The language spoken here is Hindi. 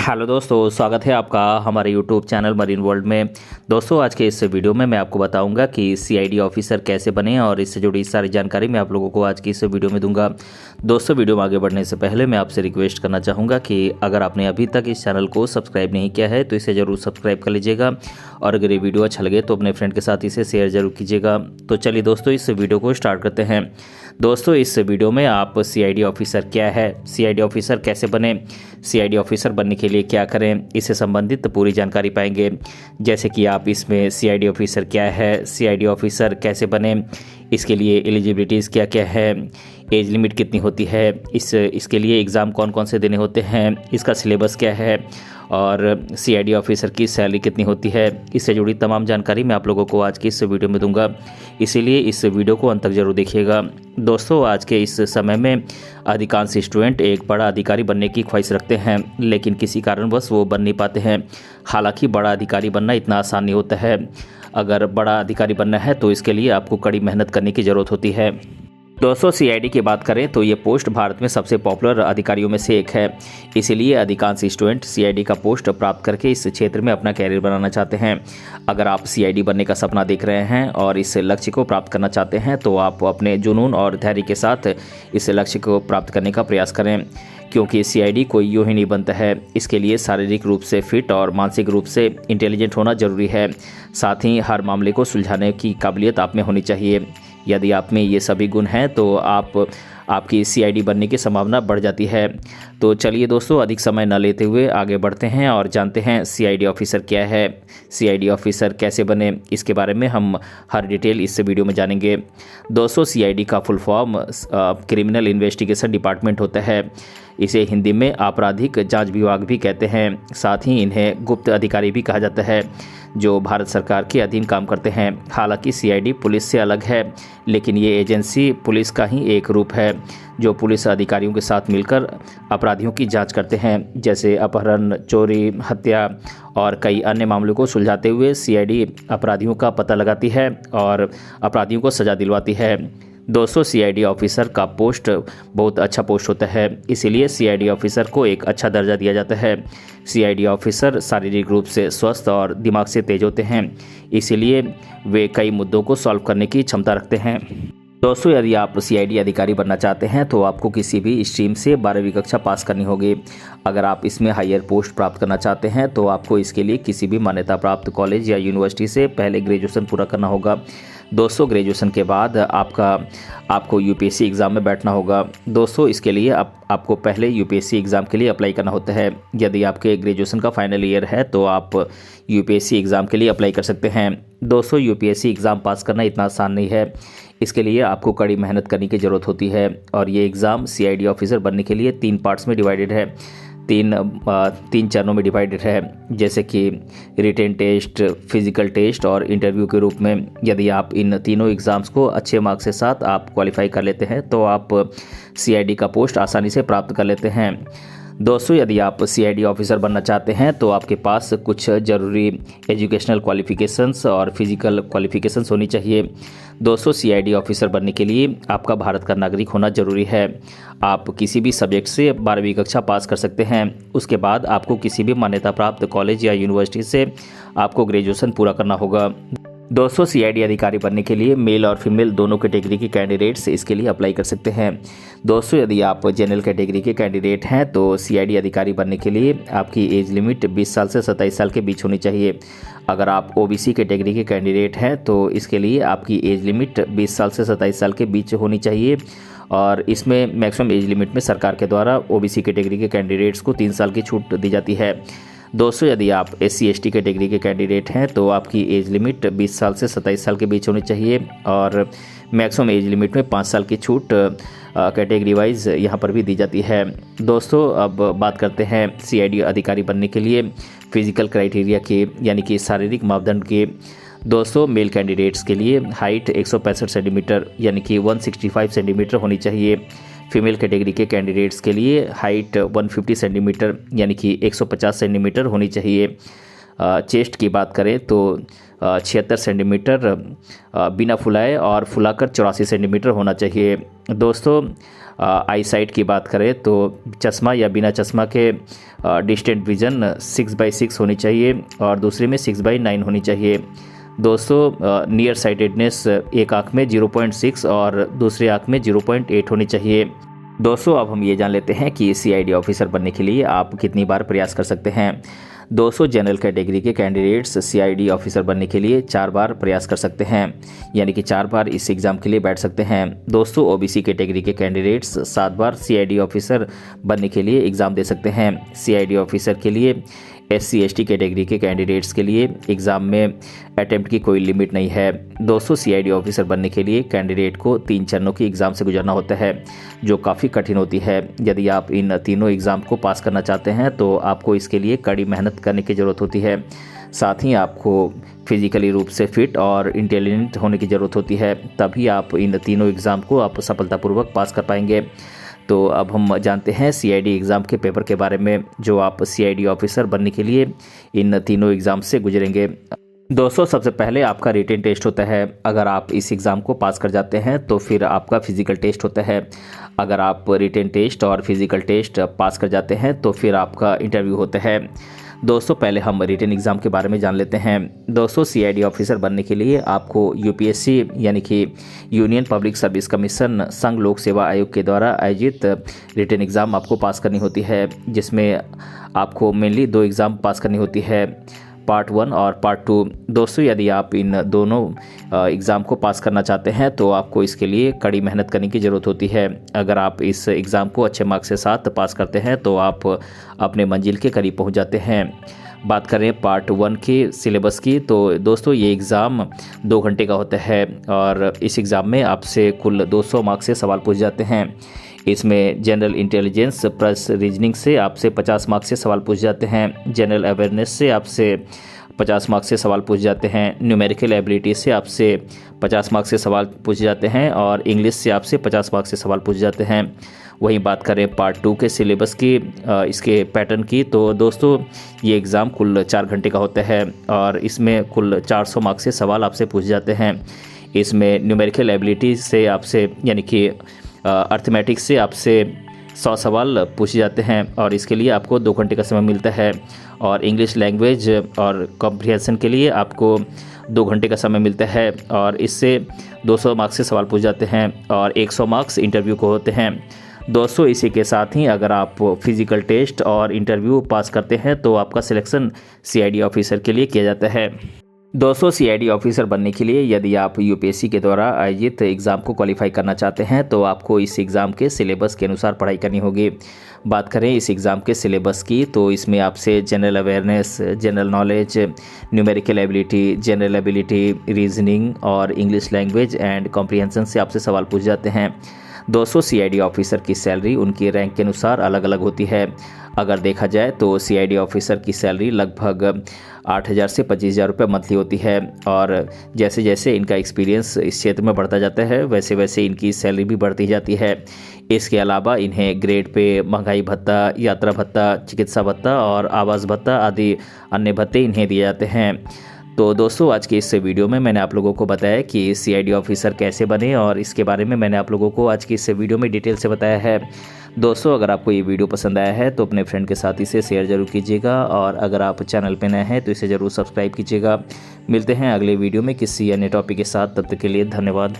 हेलो दोस्तों, स्वागत है आपका हमारे यूट्यूब चैनल मरीन वर्ल्ड में। दोस्तों, आज के इस वीडियो में मैं आपको बताऊंगा कि सीआईडी ऑफिसर कैसे बने और इससे जुड़ी सारी जानकारी मैं आप लोगों को आज की इस वीडियो में दूंगा। दोस्तों, वीडियो में आगे बढ़ने से पहले मैं आपसे रिक्वेस्ट करना चाहूँगा कि अगर आपने अभी तक इस चैनल को सब्सक्राइब नहीं किया है तो इसे ज़रूर सब्सक्राइब कर लीजिएगा और अगर ये वीडियो अच्छा लगे तो अपने फ्रेंड के साथ इसे शेयर जरूर कीजिएगा। तो चलिए दोस्तों, इस वीडियो को स्टार्ट करते हैं। दोस्तों, इस वीडियो में आप सीआईडी ऑफिसर क्या है, सीआईडी ऑफिसर कैसे बने, सीआईडी ऑफिसर बनने के लिए क्या करें, इससे संबंधित पूरी जानकारी पाएंगे। जैसे कि आप इसमें सीआईडी ऑफिसर क्या है, सीआईडी ऑफिसर कैसे बने, इसके लिए एलिजिबिलिटीज़ क्या क्या है, एज लिमिट कितनी होती है, इसके लिए एग्ज़ाम कौन कौन से देने होते हैं, इसका सिलेबस क्या है और सीआईडी ऑफिसर की सैलरी कितनी होती है, इससे जुड़ी तमाम जानकारी मैं आप लोगों को आज की इस वीडियो में दूंगा। इसीलिए इस वीडियो को अंत तक जरूर देखिएगा। दोस्तों, आज के इस समय में अधिकांश स्टूडेंट एक बड़ा अधिकारी बनने की ख्वाहिश रखते हैं, लेकिन किसी कारणवश वो बन नहीं पाते हैं। हालांकि बड़ा अधिकारी बनना इतना आसान नहीं होता है। अगर बड़ा अधिकारी बनना है तो इसके लिए आपको कड़ी मेहनत करने की ज़रूरत होती है। दोस्तों, सीआईडी की बात करें तो ये पोस्ट भारत में सबसे पॉपुलर अधिकारियों में से एक है। इसीलिए अधिकांश स्टूडेंट सीआईडी का पोस्ट प्राप्त करके इस क्षेत्र में अपना कैरियर बनाना चाहते हैं। अगर आप सीआईडी बनने का सपना देख रहे हैं और इस लक्ष्य को प्राप्त करना चाहते हैं तो आप अपने जुनून और धैर्य के साथ इस लक्ष्य को प्राप्त करने का प्रयास करें, क्योंकि सीआईडी कोई यूं ही नहीं बनता है। इसके लिए शारीरिक रूप से फिट और मानसिक रूप से इंटेलिजेंट होना जरूरी है। साथ ही हर मामले को सुलझाने की काबिलियत आप में होनी चाहिए। यदि आप में ये सभी गुण हैं तो आपकी सीआईडी बनने की संभावना बढ़ जाती है। तो चलिए दोस्तों, अधिक समय न लेते हुए आगे बढ़ते हैं और जानते हैं सीआईडी ऑफिसर क्या है, सीआईडी ऑफिसर कैसे बने, इसके बारे में हम हर डिटेल इस वीडियो में जानेंगे। दोस्तों, सीआईडी का full form criminal investigation department होता है। इसे हिंदी में आपराधिक जांच विभाग भी कहते हैं। साथ ही इन्हें गुप्त अधिकारी भी कहा जाता है, जो भारत सरकार के अधीन काम करते हैं। हालांकि सीआईडी पुलिस से अलग है, लेकिन ये एजेंसी पुलिस का ही एक रूप है, जो पुलिस अधिकारियों के साथ मिलकर अपराधियों की जांच करते हैं, जैसे अपहरण, चोरी, हत्या और कई अन्य मामलों को सुलझाते हुए सीआईडी अपराधियों का पता लगाती है और अपराधियों को सजा दिलवाती है। दोस्तों, सीआईडी ऑफिसर का पोस्ट बहुत अच्छा पोस्ट होता है, इसीलिए सीआईडी ऑफिसर को एक अच्छा दर्जा दिया जाता है। सीआईडी ऑफिसर शारीरिक रूप से स्वस्थ और दिमाग से तेज होते हैं, इसीलिए वे कई मुद्दों को सॉल्व करने की क्षमता रखते हैं। दोस्तों, यदि आप सीआईडी अधिकारी बनना चाहते हैं तो आपको किसी भी स्ट्रीम से 12वीं कक्षा पास करनी होगी। अगर आप इसमें हायर पोस्ट प्राप्त करना चाहते हैं तो आपको इसके लिए किसी भी मान्यता प्राप्त कॉलेज या यूनिवर्सिटी से पहले ग्रेजुएशन पूरा करना होगा। दोस्तों, ग्रेजुएशन के बाद आपको यूपीएससी एग्ज़ाम में बैठना होगा। दोस्तों, इसके लिए आपको पहले यूपीएससी एग्ज़ाम के लिए अप्लाई करना होता है। यदि आपके ग्रेजुएशन का फाइनल ईयर है तो आप यूपीएससी एग्ज़ाम के लिए अप्लाई कर सकते हैं। दोस्तों, यूपीएससी एग्ज़ाम पास करना इतना आसान नहीं है। इसके लिए आपको कड़ी मेहनत करने की ज़रूरत होती है और ये एग्ज़ाम सीआईडी ऑफिसर बनने के लिए 3 पार्ट्स में डिवाइडेड है, तीन चरणों में डिवाइडेड है, जैसे कि रिटेन टेस्ट, फिजिकल टेस्ट और इंटरव्यू के रूप में। यदि आप इन तीनों एग्ज़ाम्स को अच्छे मार्क्स के साथ आप क्वालिफाई कर लेते हैं तो आप सीआईडी का पोस्ट आसानी से प्राप्त कर लेते हैं। दोस्तों, यदि आप सीआईडी ऑफिसर बनना चाहते हैं तो आपके पास कुछ ज़रूरी एजुकेशनल क्वालिफ़िकेशंस और फिजिकल क्वालिफ़िकेशंस होनी चाहिए। दोस्तों, सीआईडी ऑफिसर बनने के लिए आपका भारत का नागरिक होना ज़रूरी है। आप किसी भी सब्जेक्ट से 12वीं कक्षा पास कर सकते हैं। उसके बाद आपको किसी भी मान्यता प्राप्त कॉलेज या यूनिवर्सिटी से आपको ग्रेजुएशन पूरा करना होगा। दोस्तों, सीआईडी अधिकारी बनने के लिए मेल और फीमेल दोनों कैटेगरी के कैंडिडेट्स इसके लिए अप्लाई कर सकते हैं। दोस्तों, यदि आप जनरल कैटेगरी के कैंडिडेट हैं तो सीआईडी अधिकारी बनने के लिए आपकी एज लिमिट 20 साल से 27 साल के बीच होनी चाहिए। अगर आप ओबीसी कैटेगरी के कैंडिडेट हैं तो इसके लिए आपकी एज लिमिट 20 साल से 27 साल के बीच होनी चाहिए और इसमें मैक्सिमम एज लिमिट में सरकार के द्वारा ओबीसी कैटेगरी के कैंडिडेट्स को 3 साल की छूट दी जाती है। दोस्तों, यदि आप SC ST कैटेगरी के कैंडिडेट हैं तो आपकी एज लिमिट 20 साल से 27 साल के बीच होनी चाहिए और मैक्सिमम एज लिमिट में 5 साल की छूट कैटेगरी वाइज यहाँ पर भी दी जाती है। दोस्तों, अब बात करते हैं सीआईडी अधिकारी बनने के लिए फिजिकल क्राइटेरिया के, यानी कि शारीरिक मापदंड के। दोस्तों, मेल कैंडिडेट्स के लिए हाइट 165 सेंटीमीटर यानी कि 165 सेंटीमीटर होनी चाहिए। फीमेल कैटेगरी के कैंडिडेट्स के लिए हाइट 150 सेंटीमीटर यानी कि 150 सेंटीमीटर होनी चाहिए। चेस्ट की बात करें तो 76 सेंटीमीटर बिना फुलाए और फुलाकर 84 सेंटीमीटर होना चाहिए। दोस्तों, आई साइट की बात करें तो चश्मा या बिना चश्मा के डिस्टेंट विज़न 6/6 होनी चाहिए और दूसरे में 6/9 होनी चाहिए। दोस्तों नियर साइटेडनेस एक आँख में 0.6 और दूसरी आँख में 0.8 होनी चाहिए। दोस्तों अब हम ये जान लेते हैं कि CID ऑफिसर बनने के लिए आप कितनी बार प्रयास कर सकते हैं। दोस्तों जनरल कैटेगरी के कैंडिडेट्स CID ऑफिसर बनने के लिए 4 बार प्रयास कर सकते हैं, यानी कि 4 बार इस एग्ज़ाम के लिए बैठ सकते हैं। दोस्तों OBC कैटेगरी के कैंडिडेट्स 7 बार CID ऑफिसर बनने के लिए एग्ज़ाम दे सकते हैं। CID ऑफिसर के लिए SC ST कैटेगरी के कैंडिडेट्स के लिए एग्ज़ाम में अटेम्प्ट की कोई लिमिट नहीं है। दोस्तों CID ऑफिसर बनने के लिए कैंडिडेट को 3 चरणों की एग्ज़ाम से गुजरना होता है, जो काफ़ी कठिन होती है। यदि आप इन तीनों एग्ज़ाम को पास करना चाहते हैं तो आपको इसके लिए कड़ी मेहनत करने की ज़रूरत होती है। साथ ही आपको फिजिकली रूप से फिट और इंटेलिजेंट होने की ज़रूरत होती है, तभी आप इन तीनों एग्ज़ाम को आप सफलतापूर्वक पास कर पाएंगे। तो अब हम जानते हैं CID एग्ज़ाम के पेपर के बारे में, जो आप CID ऑफिसर बनने के लिए इन तीनों एग्ज़ाम से गुजरेंगे। दोस्तों सबसे पहले आपका रिटन टेस्ट होता है। अगर आप इस एग्ज़ाम को पास कर जाते हैं तो फिर आपका फिज़िकल टेस्ट होता है। अगर आप रिटन टेस्ट और फिज़िकल टेस्ट पास कर जाते हैं तो फिर आपका इंटरव्यू होता है। दोस्तों पहले हम रिटन एग्ज़ाम के बारे में जान लेते हैं। दोस्तों CID ऑफिसर बनने के लिए आपको UPSC यानी कि यूनियन पब्लिक सर्विस कमीशन संघ लोक सेवा आयोग के द्वारा आयोजित रिटन एग्ज़ाम आपको पास करनी होती है, जिसमें आपको मेनली 2 एग्ज़ाम पास करनी होती है, पार्ट 1 और पार्ट 2। दोस्तों यदि आप इन दोनों एग्ज़ाम को पास करना चाहते हैं तो आपको इसके लिए कड़ी मेहनत करने की ज़रूरत होती है। अगर आप इस एग्ज़ाम को अच्छे मार्क्स के साथ पास करते हैं तो आप अपने मंजिल के करीब पहुंच जाते हैं। बात करें पार्ट 1 के सिलेबस की तो दोस्तों ये एग्ज़ाम 2 घंटे का होता है और इस एग्ज़ाम में आपसे कुल 200 मार्क्स से सवाल पूछ जाते हैं। इसमें जनरल इंटेलिजेंस प्लस रीजनिंग से आपसे 50 मार्क्स से सवाल पूछ जाते हैं। जनरल अवेयरनेस से आपसे 50 मार्क्स से सवाल पूछ जाते हैं। न्यूमेरिकल एबिलिटी से आपसे 50 मार्क्स से सवाल पूछ जाते हैं और इंग्लिश से आपसे 50 मार्क्स से सवाल पूछ जाते हैं। वहीं बात करें पार्ट 2 के सिलेबस की, इसके पैटर्न की, तो दोस्तों ये एग्ज़ाम कुल 4 घंटे का होता है और इसमें कुल 400 मार्क्स से सवाल आपसे पूछ जाते हैं। इसमें न्यूमेरिकल एबिलिटी से आपसे यानी कि अर्थमेटिक्स से आपसे 100 सवाल पूछे जाते हैं और इसके लिए आपको 2 घंटे का समय मिलता है। और इंग्लिश लैंग्वेज और कॉम्प्रिहेंशन के लिए आपको 2 घंटे का समय मिलता है और इससे 200 मार्क्स से सवाल पूछ जाते हैं और 100 मार्क्स इंटरव्यू को होते हैं। दोस्तों इसी के साथ ही अगर आप फिज़िकल टेस्ट और इंटरव्यू पास करते हैं तो आपका सिलेक्शन CID ऑफिसर के लिए किया जाता है। दोस्तों CID ऑफिसर बनने के लिए यदि आप UPSC के द्वारा आयोजित एग्ज़ाम को क्वालिफाई करना चाहते हैं तो आपको इस एग्ज़ाम के सिलेबस के अनुसार पढ़ाई करनी होगी। बात करें इस एग्ज़ाम के सिलेबस की तो इसमें आपसे general awareness, general knowledge, numerical ability, general ability, reasoning और इंग्लिश लैंग्वेज एंड कॉम्प्रिहेंशन से आपसे सवाल पूछ जाते हैं। दोस्तों CID ऑफिसर की सैलरी उनकी रैंक के अनुसार अलग अलग होती है। अगर देखा जाए तो CID ऑफिसर की सैलरी लगभग 8,000 से 25,000 रुपये मंथली होती है और जैसे जैसे इनका एक्सपीरियंस इस क्षेत्र में बढ़ता जाता है वैसे वैसे इनकी सैलरी भी बढ़ती जाती है। इसके अलावा इन्हें ग्रेड पे महंगाई भत्ता, यात्रा भत्ता, चिकित्सा भत्ता और आवास भत्ता आदि अन्य भत्ते इन्हें दिए जाते हैं। तो दोस्तों आज के इस वीडियो में मैंने आप लोगों को बताया कि CID ऑफिसर कैसे बने और इसके बारे में मैंने आप लोगों को आज की इस वीडियो में डिटेल से बताया है। दोस्तों अगर आपको ये वीडियो पसंद आया है तो अपने फ्रेंड के साथ इसे शेयर ज़रूर कीजिएगा और अगर आप चैनल पर नए हैं तो इसे ज़रूर सब्सक्राइब कीजिएगा। मिलते हैं अगले वीडियो में किसी अन्य टॉपिक के साथ, तब तक के लिए धन्यवाद।